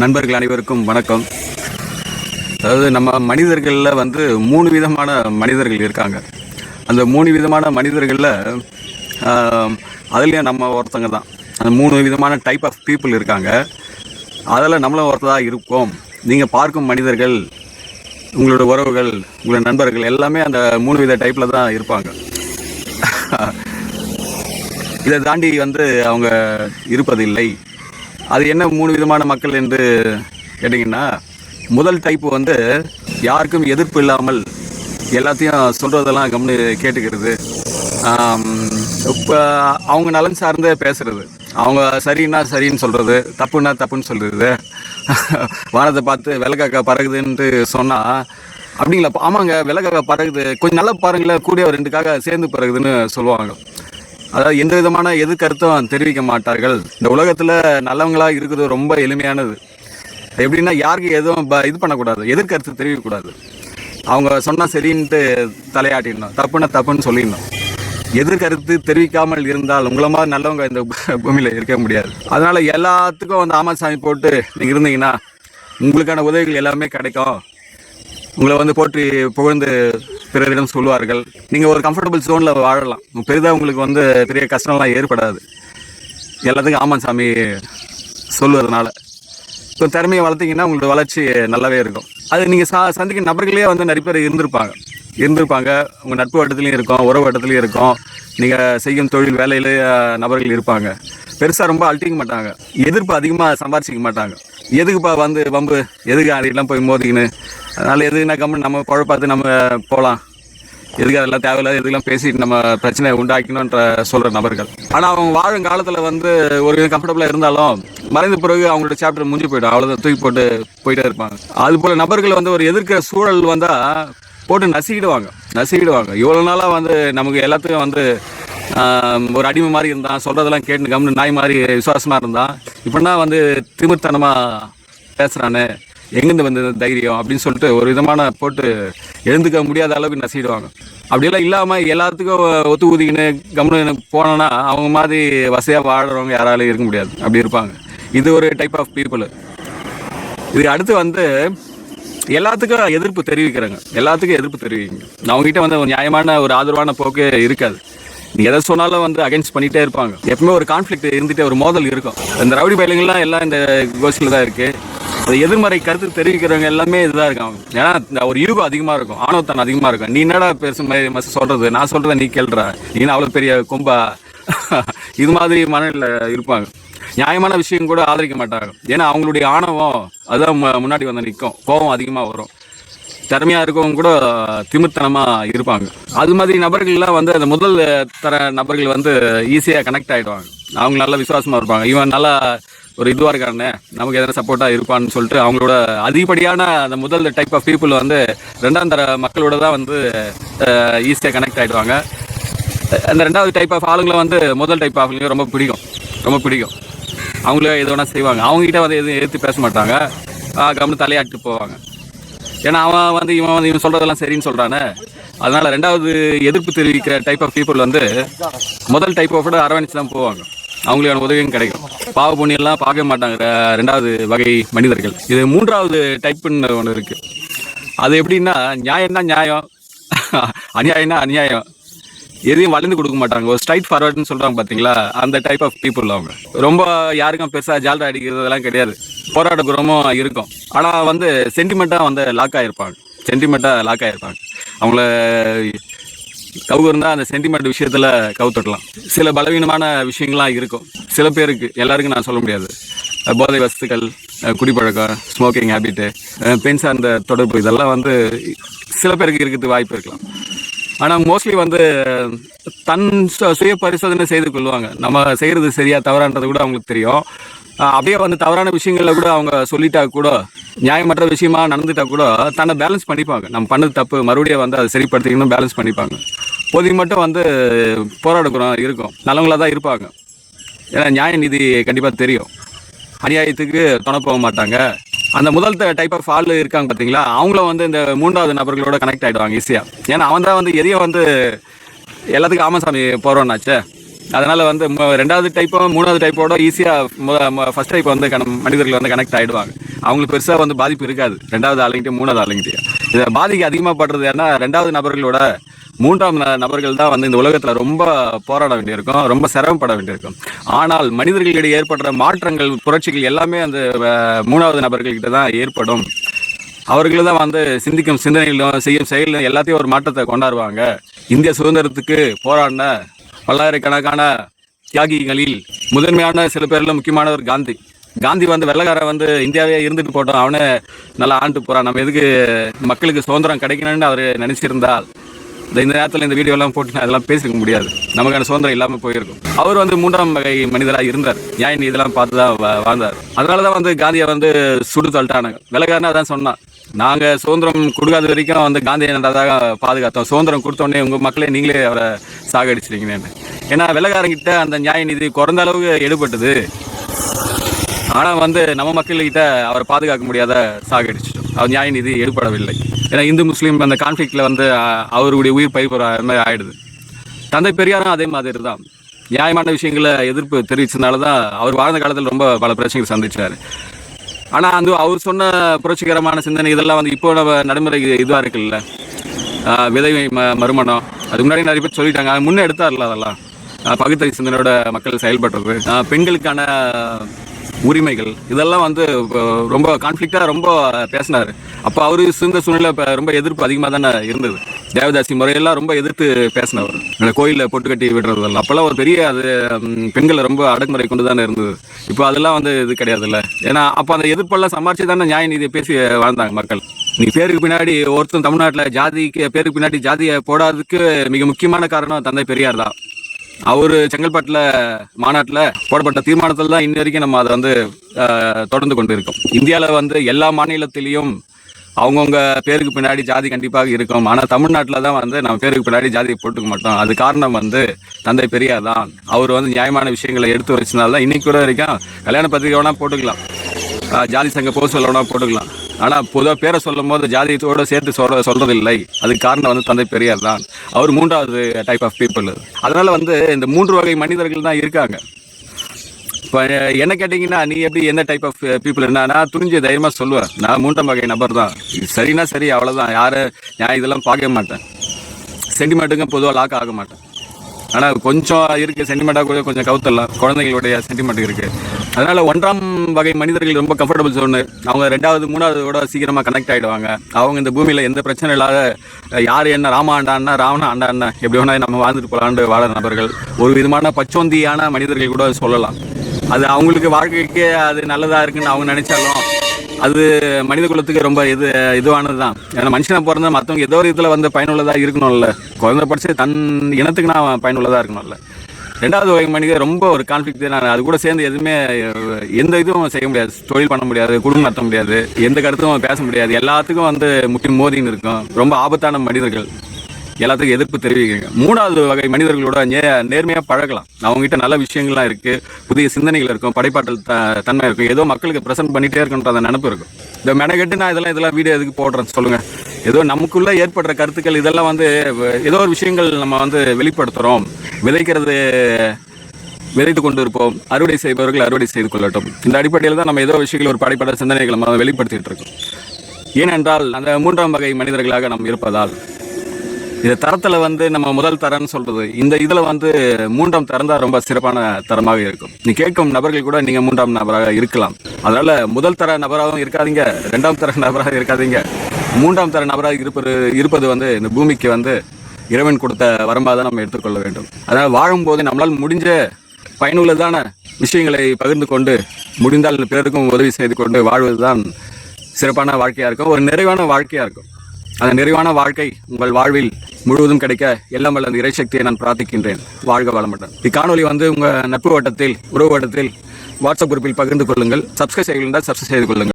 நண்பர்கள் அனைவருக்கும் வணக்கம். அதாவது நம்ம மனிதர்களில் வந்து 3 விதமான மனிதர்கள் இருக்காங்க. அந்த 3 விதமான மனிதர்களில் அதுலேயும் நம்ம ஒருத்தங்க தான். அந்த 3 விதமான டைப் ஆஃப் பீப்புள் இருக்காங்க. அதில் நம்மளும் ஒருத்ததாக இருக்கோம். நீங்கள் பார்க்கும் மனிதர்கள், உங்களோட உறவுகள், உங்களோட நண்பர்கள் எல்லாமே அந்த 3 வித டைப்பில் தான் இருப்பாங்க. இதை தாண்டி வந்து அவங்க இருப்பதில்லை. அது என்ன 3 விதமான மக்கள் என்று கேட்டிங்கன்னா, முதல் டைப்பு வந்து யாருக்கும் எதிர்ப்பு இல்லாமல் எல்லாத்தையும் சொல்கிறதெல்லாம் கம்னு கேட்டுக்கிறது. இப்போ அவங்க நலன் சார்ந்து பேசுகிறது, அவங்க சரின்னா சரின்னு சொல்கிறது, தப்புன்னா தப்புன்னு சொல்கிறது. வானத்தை பார்த்து வெள்ளக்காக்கா பறகுதுன்ட்டு சொன்னால், அப்படிங்களா, ஆமாங்க வெள்ளக்காக்கா பறகுது, கொஞ்சம் நல்லா பாருங்களேன், கூட 2 காக்கா சேர்ந்து பறகுதுன்னு சொல்லுவாங்க. அதாவது எந்த விதமான எதிர்கருத்தும் தெரிவிக்க மாட்டார்கள். இந்த உலகத்தில் நல்லவங்களாக இருக்கிறது ரொம்ப எளிமையானது. எப்படின்னா, யாருக்கு எதுவும் இது பண்ணக்கூடாது, எதிர்கருத்து தெரிவிக்கக்கூடாது. அவங்க சொன்னால் சரின்ட்டு தலையாட்டிடணும், தப்புன்னா தப்புன்னு சொல்லிடணும். எதிர்கருத்து தெரிவிக்காமல் இருந்தால் உங்களை மாதிரி நல்லவங்க இந்த பூமியில் இருக்க முடியாது. அதனால் எல்லாத்துக்கும் வந்து ஆமாசாமி போட்டு நீங்கள் இருந்தீங்கன்னா உங்களுக்கான உதவிகள் எல்லாமே கிடைக்கும். உங்களை வந்து போற்றி புகழ்ந்து பிறரிடம் சொல்லுவார்கள். நீங்கள் ஒரு கம்ஃபர்டபுள் ஜோனில் வாழலாம். பெரிதாக உங்களுக்கு வந்து பெரிய கஷ்டம்லாம் ஏற்படாது, எல்லாத்துக்கும் ஆமாம் சாமி சொல்லுவதனால. இப்போ திறமையை வளர்த்திங்கன்னா உங்களோட வளர்ச்சி நல்லாவே இருக்கும். அது நீங்கள் சந்திக்க நபர்களே வந்து நிறைய பேர் இருந்திருப்பாங்க. உங்கள் நட்பு வட்டத்துலேயும் இருக்கும், உறவு வட்டத்துலேயும் இருக்கும். நீங்கள் செய்யும் தொழில் வேலையில் நபர்கள் இருப்பாங்க. பெருசாக ரொம்ப அழட்டிக்க மாட்டாங்க, எதிர்ப்பு அதிகமாக சம்பாரிச்சிக்க மாட்டாங்க. எதுக்குப்பா வந்து வம்பு, எதுக்கு அடிலாம் போய் மோதிக்கின்னு, அதனால் எதுக்குன்னா கம்மன் நம்ம பார்த்து நம்ம போகலாம், எதுக்கு அதெல்லாம் தேவையில்லாத எதுக்கெல்லாம் பேசிட்டு நம்ம பிரச்சனையை உண்டாக்கணுன்ற சொல்கிற நபர்கள். ஆனால் அவங்க வாழும் காலத்தில் வந்து ஒரு கம்ஃபர்டபுளாக இருந்தாலும் மறைந்த பிறகு அவங்களோட சாப்டர் முடிஞ்சு போய்டும், அவ்வளோதான், தூக்கி போட்டு போயிட்டே இருப்பாங்க. அதுபோல் நபர்கள் வந்து ஒரு எதிர்க்கிற சூழல் வந்தால் போட்டு நசுக்கிடுவாங்க. இவ்வளோ நாளாக வந்து நமக்கு எல்லாத்துக்கும் வந்து ஒரு அடிமை மாதிரி இருந்தான், சொல்கிறதெல்லாம் கேட்டு கம்னு நாய் மாதிரி விசுவாசமாக இருந்தான். இப்படின்னா வந்து திமிர்த்தனமாக பேசுகிறானே, எங்கேருந்து வந்து தைரியம் அப்படின்னு சொல்லிட்டு ஒரு விதமான போட்டு எழுந்துக்க முடியாத அளவுக்கு நசிடுவாங்க. அப்படியெல்லாம் இல்லாமல் எல்லாத்துக்கும் ஒத்து ஊதிக்கின்னு கம்னு போனோன்னா அவங்க மாதிரி வசதியாக வாழ்கிறவங்க யாராலும் இருக்க முடியாது, அப்படி இருப்பாங்க. இது ஒரு டைப் ஆஃப் பீப்புள். இது அடுத்து வந்து எல்லாத்துக்கும் எதிர்ப்பு தெரிவிக்கிறேங்க. அவங்ககிட்ட வந்து ஒரு நியாயமான ஒரு ஆதரவான போக்கு இருக்காது. நீ எதை சொன்னாலும் வந்து அகைன்ஸ்ட் பண்ணிகிட்டே இருப்பாங்க. எப்பவுமே ஒரு கான்ஃப்ளிக்ட் இருந்துகிட்டே, ஒரு மோதல் இருக்கும். இந்த ரவுடி பயிலுங்கள்லாம் எல்லாம் இந்த கோஷ்டியில் தான் இருக்குது. அது எதிர்மறை கருத்து தெரிவிக்கிறவங்க எல்லாமே இதுதான் இருக்காங்க. ஏன்னா இந்த ஒரு ஈகோ அதிகமாக இருக்கும், ஆணவத்தனம் அதிகமாக இருக்கும். நீ என்னடா பெருசு சொல்கிறது, நான் சொல்கிறத நீ கேள்ற, நீ அவ்வளோ பெரிய கொம்பா, இது மாதிரி மனநிலை இருப்பாங்க. நியாயமான விஷயம் கூட ஆதரிக்க மாட்டாங்க. ஏன்னா அவங்களுடைய ஆணவம் அதுதான் முன்னாடி வந்து நிற்கும். கோபம் அதிகமாக வரும். திறமையாக இருக்கவங்க கூட திமிர்த்தனமாக இருப்பாங்க. அது மாதிரி நபர்கள்லாம் வந்து அந்த முதல் தர நபர்கள் வந்து ஈஸியாக கனெக்ட் ஆகிடுவாங்க. அவங்க நல்லா விசுவாசமாக இருப்பாங்க. இவன் நல்லா ஒரு இதுவாக இருக்கானே, நமக்கு எதனா சப்போர்ட்டாக இருப்பான்னு சொல்லிட்டு அவங்களோட அதிகப்படியான அந்த முதல் டைப் ஆஃப் பீப்புள் வந்து 2ஆம் தர மக்களோட தான் வந்து ஈஸியாக கனெக்ட் ஆகிடுவாங்க. அந்த 2வது டைப் ஆஃப் ஆளுங்களை வந்து முதல் டைப் ஆஃப் ரொம்ப பிடிக்கும். அவங்களே எது வேணால் செய்வாங்க. அவங்ககிட்ட வந்து எதுவும் எதிர்த்து பேச மாட்டாங்க, கம்னு தலையாட்டு போவாங்க. ஏன்னா அவன் வந்து இவன் சொல்கிறதெல்லாம் சரின்னு சொல்கிறானே. அதனால் 2வது எதிர்ப்பு தெரிவிக்கிற டைப் ஆஃப் பீப்புள் வந்து முதல் டைப் ஆஃபோட அரவணைச்சு தான் போவாங்க. அவங்களுக்கான உதவியும் கிடைக்கும். பாவ புண்ணியெல்லாம் பார்க்க மாட்டாங்க 2வது வகை மனிதர்கள். இது 3வது டைப்புன்னு ஒன்று இருக்குது. அது எப்படின்னா, நியாயம்னா நியாயம், அநியாயம்னா அநியாயம், எதையும் வளர்ந்து கொடுக்க மாட்டாங்க. ஒரு ஸ்ட்ரைட் ஃபார்வர்டுன்னு சொல்கிறாங்க பார்த்தீங்களா, அந்த டைப் ஆஃப் பீப்புள். அவங்க ரொம்ப யாருக்கும் பெருசாக ஜால்ரா அடிக்கிறதெல்லாம் கிடையாது, போராட்ட குணமும் இருக்கும். ஆனால் வந்து சென்டிமெண்ட்டாக வந்து லாக் ஆகிருப்பாங்க. அவங்கள கவு இருந்தால் அந்த சென்டிமெண்ட் விஷயத்தில் கவுத்துடலாம். சில பலவீனமான விஷயங்கள்லாம் இருக்கும் சில பேருக்கு, எல்லாருக்கும் நான் சொல்ல முடியாது. போதை வஸ்துக்கள், குடிப்பழக்கம், ஸ்மோக்கிங் ஹேபிட்டு, பெண் சார்ந்த தொடர்பு, இதெல்லாம் வந்து சில பேருக்கு இருக்கிறது வாய்ப்பு இருக்கலாம். ஆனால் மோஸ்ட்லி வந்து தன் சுய பரிசோதனை செய்து கொள்வாங்க. நம்ம செய்கிறது சரியா தவறான்றது கூட அவங்களுக்கு தெரியும். அப்படியே வந்து தவறான விஷயங்களில் கூட அவங்க சொல்லிட்டா கூட, நியாயமற்ற விஷயமா நடந்துட்டா கூட தன்னை பேலன்ஸ் பண்ணிப்பாங்க. நம்ம பண்ணது தப்பு, மறுபடியும் வந்து அதை சரிப்படுத்திக்கணும், பேலன்ஸ் பண்ணிப்பாங்க. போதைக்கு மட்டும் வந்து போராடுக்கிறோம் இருக்கும், நல்லவங்களாக தான் இருப்பாங்க. ஏன்னா நியாய நீதி கண்டிப்பாக தெரியும், அநியாயத்துக்கு துணை போக மாட்டாங்க. அந்த முதல் டைப் ஆஃப் ஆள் இருக்காங்க பார்த்தீங்களா, அவங்களும் வந்து இந்த 3வது நபர்களோட கனெக்ட் ஆகிடுவாங்க ஈஸியாக. ஏன்னா அவன் தான் வந்து எதையும் வந்து எல்லாத்துக்கும் ஆமாசாமி போகிறோன்னாச்சே, அதனால் வந்து ரெண்டாவது டைப்பும் மூணாவது டைப்போட ஈஸியாக ஃபர்ஸ்ட் டைப் வந்து மனிதர்கள் வந்து கனெக்ட் ஆகிடுவாங்க. அவங்களுக்கு பெருசாக வந்து பாதிப்பு இருக்காது ரெண்டாவது ஆளுங்கிட்டே மூணாவது ஆளுங்கிட்டே. இதை பாதிக்கு அதிகமாக படுறது ஏன்னா ரெண்டாவது நபர்களோட மூன்றாம் நபர்கள் தான் வந்து இந்த உலகத்தில் ரொம்ப போராட வேண்டியிருக்கும், ரொம்ப சிரமப்பட வேண்டியிருக்கும். ஆனால் மனிதர்களிடையே ஏற்படுற மாற்றங்கள், புரட்சிகள் எல்லாமே அந்த மூணாவது நபர்கள்கிட்ட தான் ஏற்படும். அவர்கள் தான் வந்து சிந்திக்கும் சிந்தனையிலும் செய்யும் செயலும் எல்லாத்தையும் ஒரு மாற்றத்தை கொண்டாடுவாங்க. இந்திய சுதந்திரத்துக்கு போராடின பல்லாயிரக்கணக்கான தியாகிகளில் முதன்மையான சில பேரில் முக்கியமானவர் காந்தி வந்து வெள்ளைக்காரன் வந்து இந்தியாவே இருந்துட்டு போட்டோம், அவனே நல்லா ஆண்டு போகிறான், நம்ம எதுக்கு மக்களுக்கு சுதந்திரம் கிடைக்கணும்னு அவர் நினச்சிருந்தால் இந்த நேரத்தில் இந்த வீடியோலாம் போட்டு அதெல்லாம் பேசிக்க முடியாது, நமக்கான சுதந்திரம் இல்லாமல் போயிருக்கும். அவர் வந்து மூன்றாம் வகை மனிதராக இருந்தார், நியாயம் இதெல்லாம் பார்த்து தான் வாழ்ந்தார். அதனால தான் வந்து காந்தியை வந்து சுடு தள்ளிட்டானுங்க. வெள்ளைக்காரனா தான் சொன்னான், நாங்கள் சுதந்திரம் கொடுக்காத வரைக்கும் வந்து காந்தியை நன்றதாக பாதுகாத்தோம், சுதந்திரம் கொடுத்தோடனே உங்கள் மக்களே நீங்களே அவரை சாகடிச்சிருக்கீங்கன்னு. ஏன்னா வெள்ளைக்காரங்கிட்ட அந்த நியாய நீதி குறைந்த அளவுக்கு எடுபட்டது. ஆனால் வந்து நம்ம மக்கள்கிட்ட அவரை பாதுகாக்க முடியாத சாகடிச்சிட்டோம், அவர் நியாய நீதி எடுபடவில்லை. ஏன்னா இந்து முஸ்லீம் அந்த கான்ஃப்ளிக்டில் வந்து அவருடைய உயிர் பறிபோகிற மாதிரி ஆயிடுது. தந்தை பெரியாரும் அதே மாதிரி தான் நியாயமான விஷயங்களை எதிர்ப்பு தெரிவிச்சதுனால தான் அவர் வாழ்ந்த காலத்தில் ரொம்ப பல பிரச்சனைகள் சந்திச்சார். ஆனால் அந்த அவர் சொன்ன புரட்சிகரமான சிந்தனை இதெல்லாம் வந்து இப்போ நம்ம நடைமுறை இதுவாக இருக்குல்ல, விதவை மறுமணம், அதுக்கு முன்னாடி நிறைய பேர் சொல்லிட்டாங்க, முன்னே எடுத்தார்ல அதெல்லாம் பகுத்தறிவு சிந்தனையோட மக்கள் செயல்படுறது, பெண்களுக்கான உரிமைகள், இதெல்லாம் வந்து ரொம்ப கான்ஃப்ளிக்டாக ரொம்ப பேசினார். அப்போ அவர் இருந்த சூழ்நிலை இப்போ ரொம்ப எதிர்ப்பு அதிகமாக தானே இருந்தது. தேவதாசி முறையெல்லாம் ரொம்ப எதிர்த்து பேசினவர், கோயிலில் பொட்டு கட்டி விடுறதெல்லாம் அப்போல்லாம் ஒரு பெரிய அது பெண்களை ரொம்ப அடக்குமுறை கொண்டு தானே இருந்தது. இப்போ அதெல்லாம் வந்து இது கிடையாதுல்ல. ஏன்னா அப்போ அந்த எதிர்ப்பெல்லாம் சமாளித்து தானே நியாய நீதியை பேசி வாழ்ந்தாங்க மக்கள். நீ பேருக்கு பின்னாடி ஒருத்தன் தமிழ்நாட்டில் ஜாதிக்கு பேருக்கு பின்னாடி ஜாதியை போடாததுக்கு மிக முக்கியமான காரணம் தந்தை பெரியார் தான். அவர் செங்கல்பட்டில் மாநாட்டில் போடப்பட்ட தீர்மானத்தில் தான் இன்ன வரைக்கும் நம்ம அதை வந்து தொடர்ந்து கொண்டு இருக்கோம். இந்தியாவில் வந்து எல்லா மாநிலத்திலையும் அவங்கவுங்க பேருக்கு பின்னாடி ஜாதி கண்டிப்பாக இருக்கும். ஆனால் தமிழ்நாட்டில் தான் வந்து நம்ம பேருக்கு பின்னாடி ஜாதியை போட்டுக்க மாட்டோம். அது காரணம் வந்து தந்தை பெரியார் தான். அவர் வந்து நியாயமான விஷயங்களை எடுத்து வச்சதுனால தான் இன்னைக்கு கூட வரைக்கும் கல்யாண பத்திரிகை வேணால் போட்டுக்கலாம், ஜாதி சங்க போஸ்டர் வேணால் போட்டுக்கலாம். ஆனால் பொதுவாக பேரை சொல்லும் போது ஜாதியத்தோடு சேர்த்து சொல்றதில்லை. அதுக்கு காரணம் வந்து தந்தை பெரியார் தான். அவர் மூன்றாவது டைப் ஆஃப் பீப்புள். அதனால வந்து இந்த 3 வகை மனிதர்கள் தான் இருக்காங்க. இப்போ என்ன கேட்டிங்கன்னா நீ எப்படி என்ன டைப் ஆஃப் பீப்புள் என்ன, நான் துணிஞ்சு தைரியமாக சொல்லுவேன், நான் 3ஆம் வகை நபர் தான். சரினா சரி, அவ்வளோதான். யாரும் நான் இதெல்லாம் பார்க்க மாட்டேன், சென்டிமெண்ட்டுக்கும் பொதுவாக லாக் ஆக மாட்டேன். ஆனால் கொஞ்சம் இருக்குது சென்டிமெண்ட்டாக கூட கொஞ்சம் கவுத்தரலாம், குழந்தைங்களுடைய சென்டிமெண்ட் இருக்குது. அதனால் 1ஆம் வகை மனிதர்கள் ரொம்ப கம்ஃபர்டபுள் ஜோனு. அவங்க 2வது 3வதோட சீக்கிரமாக கனெக்ட் ஆகிடுவாங்க. அவங்க இந்த பூமியில் எந்த பிரச்சனை இல்லாத யார் என்ன ராம ஆண்டான்னா ராவண ஆண்டான்னா எப்படி வேணா நம்ம வாழ்ந்துட்டு போகலான்னு வாழ நபர்கள், ஒரு விதமான பச்சோந்தியான மனிதர்கள் கூட சொல்லலாம். அது அவங்களுக்கு வாழ்க்கைக்கு அது நல்லதாக இருக்குன்னு அவங்க நினைச்சாலும் அது மனித குலத்துக்கு ரொம்ப இதுவானது தான். ஏன்னா மனுஷனை பிறந்த மற்றவங்க ஏதோ ஒரு இதில் வந்து பயனுள்ளதாக இருக்கணும்ல, குறைந்தபட்சம் தன் இனத்துக்கு நான் பயனுள்ளதாக இருக்கணும்ல. 2வது வகை மனிதர் ரொம்ப ஒரு கான்ஃப்ளிக்ட். நான் அது கூட சேர்ந்து எதுவுமே எந்த இதுவும் செய்ய முடியாது, தொழில் பண்ண முடியாது, குடும்பம் நடத்த முடியாது, எந்த கருத்தும் பேச முடியாது, எல்லாத்துக்கும் வந்து முக்கியம் மோதின்னு இருக்கும். ரொம்ப ஆபத்தான மனிதர்கள், எல்லாத்துக்கும் எதிர்ப்பு தெரிவிக்கிறீங்க. 3வது வகை மனிதர்களோட நேர்மையாக பழகலாம். அவங்ககிட்ட நல்ல விஷயங்கள்லாம் இருக்குது, புதிய சிந்தனைகள் இருக்கும், படைப்பாற்றல் தன்மை இருக்கும், ஏதோ மக்களுக்கு ப்ரெசென்ட் பண்ணிகிட்டே இருக்குன்ற அந்த நினப்பு இருக்கும். இந்த மெனக்கெட்டு நான் இதெல்லாம் வீடியோ எதுக்கு போடுறேன்னு சொல்லுங்கள். ஏதோ நமக்குள்ளே ஏற்படுற கருத்துக்கள் இதெல்லாம் வந்து ஏதோ ஒரு விஷயங்கள் நம்ம வந்து வெளிப்படுத்துகிறோம். விதைத்து கொண்டு இருப்போம், அறுவடை செய்பவர்கள் அறுவடை செய்து கொள்ளட்டும். இந்த அடிப்படையில் தான் நம்ம ஏதோ விஷயங்கள் ஒரு படைப்பட சிந்தனைகளை நம்ம வெளிப்படுத்திட்டு இருக்கோம். ஏனென்றால் அந்த 3ஆம் வகை மனிதர்களாக நம்ம இருப்பதால் இந்த தரத்தில் வந்து நம்ம முதல் தரம்னு சொல்கிறது, இந்த இதில் வந்து 3ஆம் தரம் தான் ரொம்ப சிறப்பான தரமாக இருக்கும். நீ கேட்கும் நபர்கள் கூட நீங்கள் 3ஆம் நபராக இருக்கலாம். அதனால் முதல் தர நபராகவும் இருக்காதீங்க, 2ஆம் தர நபராக இருக்காதீங்க. 3ஆம் தர நபராக இருப்பது வந்து இந்த பூமிக்கு வந்து இறைவன் கொடுத்த வரம்பாக தான் நம்ம எடுத்துக்கொள்ள வேண்டும். அதனால் வாழும்போது நம்மளால் முடிஞ்ச பயனுள்ளதான விஷயங்களை பகிர்ந்து கொண்டு முடிந்தால் பிறருக்கும் உதவி செய்து கொண்டு வாழ்வது தான் சிறப்பான வாழ்க்கையாக இருக்கும், ஒரு நிறைவான வாழ்க்கையாக இருக்கும். அந்த நிறைவான வாழ்க்கை உங்கள் வாழ்வில் முழுவதும் கிடைக்க எல்லாம் வல்ல அந்த இறைசக்தியை நான் பிரார்த்திக்கின்றேன். வாழ்க வளமுடன். இக்காணொலி வந்து உங்கள் நட்பு வட்டத்தில், உறவு வட்டத்தில், வாட்ஸ்அப் குரூப்பில் பகிர்ந்து கொள்ளுங்கள். சப்ஸ்கிரைப் செய்து கொள்ளுங்கள்.